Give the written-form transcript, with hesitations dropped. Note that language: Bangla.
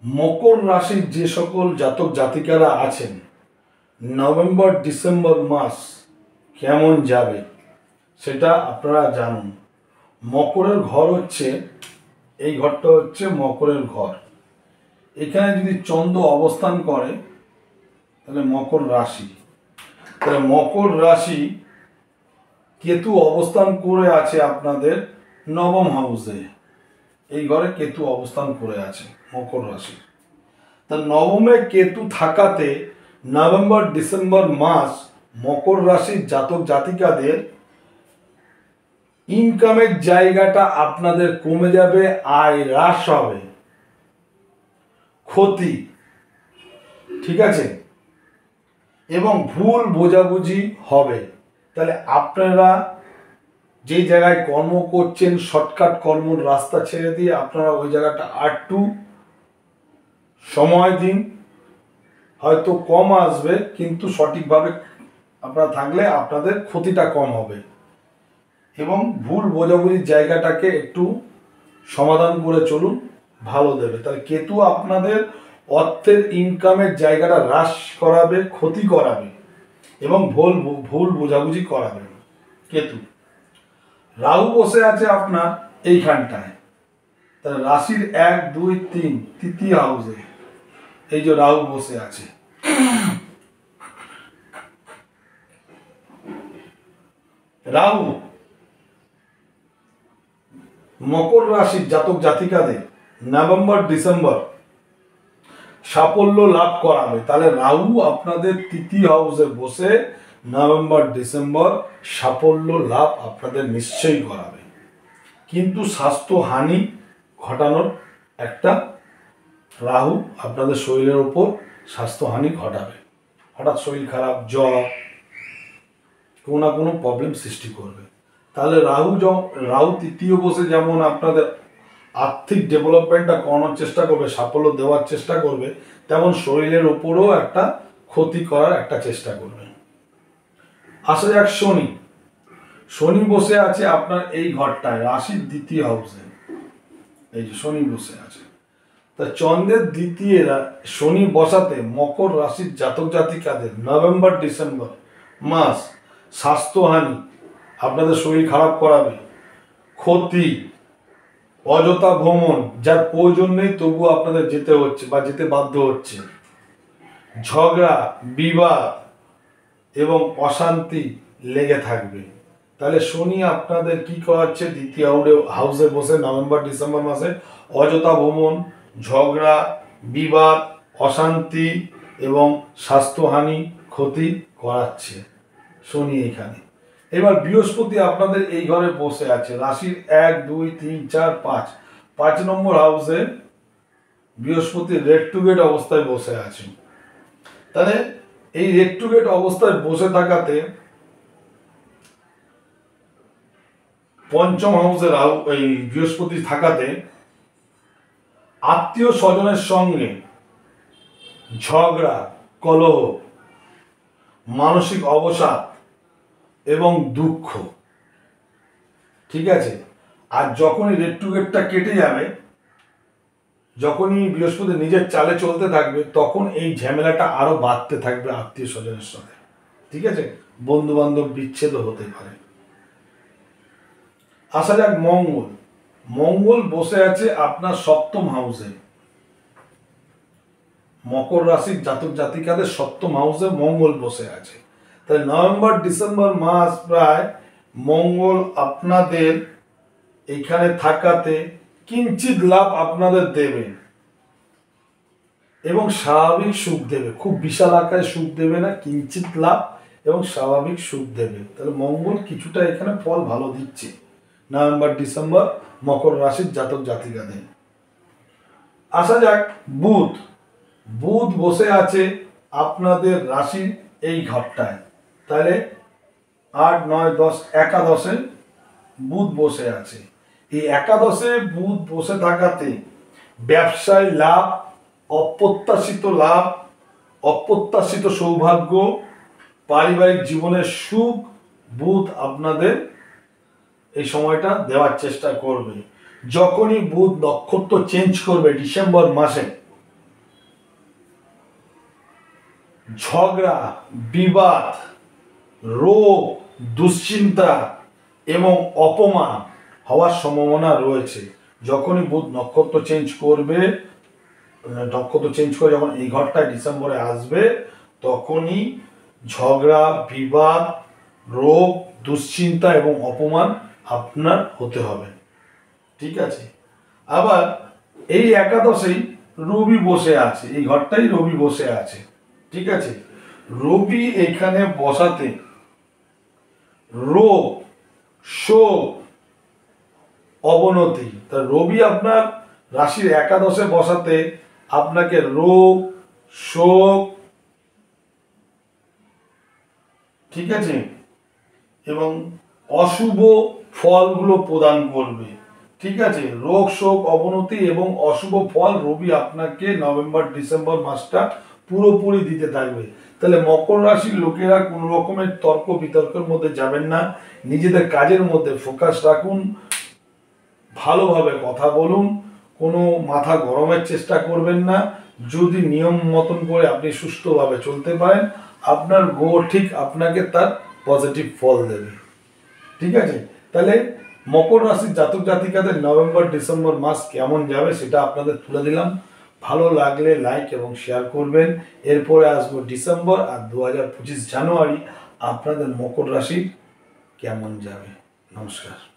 মকর রাশির যে সকল জাতক জাতিকারা আছেন নভেম্বর ডিসেম্বর মাস কেমন যাবে সেটা আপনারা জানুন। মকরের ঘর হচ্ছে, এই ঘরটা হচ্ছে মকরের ঘর। এখানে যদি চন্দ্র অবস্থান করে তাহলে মকর রাশি, তাহলে মকর রাশি কেতু অবস্থান করে আছে আপনাদের নবম হাউসে। এই ঘরে কেতু অবস্থান করে আছে মকর রাশি। তা নবমে কেতু থাকাতে নভেম্বর ডিসেম্বর মাস মকর রাশির জাতক জাতিকাদের ইনকামের জায়গাটা আপনাদের কমে যাবে, আয় হ্রাস হবে, ক্ষতি, ঠিক আছে, এবং ভুল বোঝাবুঝি হবে। তাহলে আপনারা যে জায়গায় কর্ম করছেন শর্টকাট কর্মর রাস্তা ছেড়ে দিয়ে আপনারা ওই জায়গাটা একটু সময় দিন। হয়তো কম আসবে কিন্তু সঠিকভাবে আপনারা থাকলে আপনাদের ক্ষতিটা কম হবে এবং ভুল বোঝাবুঝির জায়গাটাকে একটু সমাধান করে চলুন, ভালো দেবে। তাহলে কেতু আপনাদের অর্থের ইনকামের জায়গাটা হ্রাস করাবে, ক্ষতি করাবে এবং ভুল বোঝাবুঝি করাবে কেতু। রাহু বসে আছে আপনার এইখানটায়, তাহলে রাশির 1, 2, 3 তৃতীয় হাউসে এই যে রাহু বসে আছে। রাহু মকর রাশির জাতক জাতিকাদের নভেম্বর ডিসেম্বর সাফল্য লাভ করাবে। তাহলে রাহু আপনাদের তৃতীয় হাউসে বসে নভেম্বর ডিসেম্বর সাফল্য লাভ আপনাদের নিশ্চয়ই করাবে, কিন্তু স্বাস্থ্য হানি ঘটানোর একটা রাহু আপনাদের শরীরের ওপর স্বাস্থ্যহানি ঘটাবে। হঠাৎ শরীর খারাপ, জ্বর, কোনো না কোনো প্রবলেম সৃষ্টি করবে। তাহলে রাহু তৃতীয় বসে যেমন আপনাদের আর্থিক ডেভেলপমেন্টটা করানোর চেষ্টা করবে, সাফল্য দেওয়ার চেষ্টা করবে, তেমন শরীরের ওপরও একটা ক্ষতি করার একটা চেষ্টা করবে। আসা যাক শনি। শনি বসে আছে আপনার এই ঘরটায় রাশির দ্বিতীয় হাউসে, এই যে শনি বসে আছে। তা চন্দ্রের দ্বিতীয় শনি বসাতে মকর রাশির জাতক জাতিকাদের নভেম্বর ডিসেম্বর মাস স্বাস্থ্যহানি, আপনাদের শরীর খারাপ করাবে, ক্ষতি, অযথা ভ্রমণ যার প্রয়োজন নেই তবুও আপনাদের যেতে হচ্ছে বা যেতে বাধ্য হচ্ছে, ঝগড়া, বিবাদ এবং অশান্তি লেগে থাকবে। তাহলে শনি আপনাদের কি করাচ্ছে? দ্বিতীয় হাউসে বসে নভেম্বর ডিসেম্বর মাসে অযথা ভ্রমণ, ঝগড়া, বিবাদ, অশান্তি এবং স্বাস্থ্যহানি, ক্ষতি করাচ্ছে শনি এখানে। এবার বৃহস্পতি আপনাদের এই ঘরে বসে আছে রাশির 1, 2, 3, 4, 5 নম্বর হাউসে বৃহস্পতি রেড টু গেট অবস্থায় বসে আছে। তাহলে এই রেড টু গেট অবস্থায় বসে থাকাতে পঞ্চম হাউসে রাহু এই বৃহস্পতি থাকাতে আত্মীয় স্বজনের সঙ্গে ঝগড়া, কলহ, মানসিক অবসাদ এবং দুঃখ, ঠিক আছে। আর যখনই রেড টু গেটটা কেটে যাবে, যখনই বৃহস্পতি নিজের চালে চলতে থাকবে, তখন এই ঝামেলাটা আরো বাড়তে থাকবে আত্মীয় স্বজনের সাথে, ঠিক আছে। বন্ধু বান্ধব বিচ্ছেদও হতে পারে। আসা যাক মঙ্গল। মঙ্গল বসে আছে আপনার সপ্তম হাউসে, মকর রাশির জাতক জাতিকাদের সপ্তম হাউসে মঙ্গল বসে আছে। তাহলে নভেম্বর ডিসেম্বর মাস প্রায় মঙ্গল আপনাদের এখানে থাকাতে কিঞ্চিত লাভ আপনাদের দেবে এবং স্বাভাবিক সুখ দেবে। খুব বিশাল আকারে সুখ দেবে না, কিঞ্চিত লাভ এবং স্বাভাবিক সুখ দেবে। তাহলে মঙ্গল কিছুটা এখানে ফল ভালো দিচ্ছে নভেম্বর ডিসেম্বর মকর রাশির জাতক জাতিকাদের। আসা যাক বুধ। বুধ বসে আছে আপনাদের রাশির এই ঘরটায়। তাহলে 8, 9, 10 একাদশে বুধ বসে আছে। এই একাদশে বুধ বসে থাকাতে ব্যবসায় লাভ, অপ্রত্যাশিত লাভ, অপ্রত্যাশিত সৌভাগ্য, পারিবারিক জীবনের সুখ বুধ আপনাদের এই সময়টা দেওয়ার চেষ্টা করবে। যখনই বুধ নক্ষত্র চেঞ্জ করবে ডিসেম্বর মাসে, ঝগড়া, বিবাদ, রোগ, দুশ্চিন্তা এবং অপমান হওয়ার সম্ভাবনা রয়েছে। যখনই বুধ নক্ষত্র চেঞ্জ করে যখন এই ঘরটায় ডিসেম্বরে আসবে, তখনই ঝগড়া, বিবাদ, রোগ, দুশ্চিন্তা এবং অপমান আপনার হতে হবে। ঠিক আছে। আবার এই একাদশেই রবি বসে আছে, এই ঘরটাই রবি বসে আছে। ঠিক আছে। রবি এখানে বসাতে রোগ, শোক, অবনতি, তা রবি আপনার রাশির একাদশে বসাতে আপনাকে রোগ, শোক, ঠিক আছে, এবং অশুভ ফলগুলো প্রদান করবে। ঠিক আছে। রোগ, শোক, অবনতি এবং অশুভ ফল রবি আপনাকে নভেম্বর ডিসেম্বর মাসটা পুরোপুরি দিতে থাকবে। তাহলে মকর রাশির লোকেরা কোনো রকমের তর্ক বিতর্কের মধ্যে যাবেন না, নিজেদের কাজের মধ্যে ফোকাস রাখুন, ভালোভাবে কথা বলুন, কোনো মাথা গরমের চেষ্টা করবেন না। যদি নিয়ম মতন করে আপনি সুষ্ঠুভাবে চলতে পারেন, আপনার গ্রহ ঠিক আপনাকে তার পজিটিভ ফল দেবে। ঠিক আছে। তাহলে মকর রাশির জাতক জাতিকাদের নভেম্বর ডিসেম্বর মাস কেমন যাবে সেটা আপনাদের তুলে দিলাম। ভালো লাগলে লাইক এবং শেয়ার করবেন। এরপরে আসবো ডিসেম্বর, আর 2025 জানুয়ারি আপনাদের মকর রাশি কেমন যাবে। নমস্কার।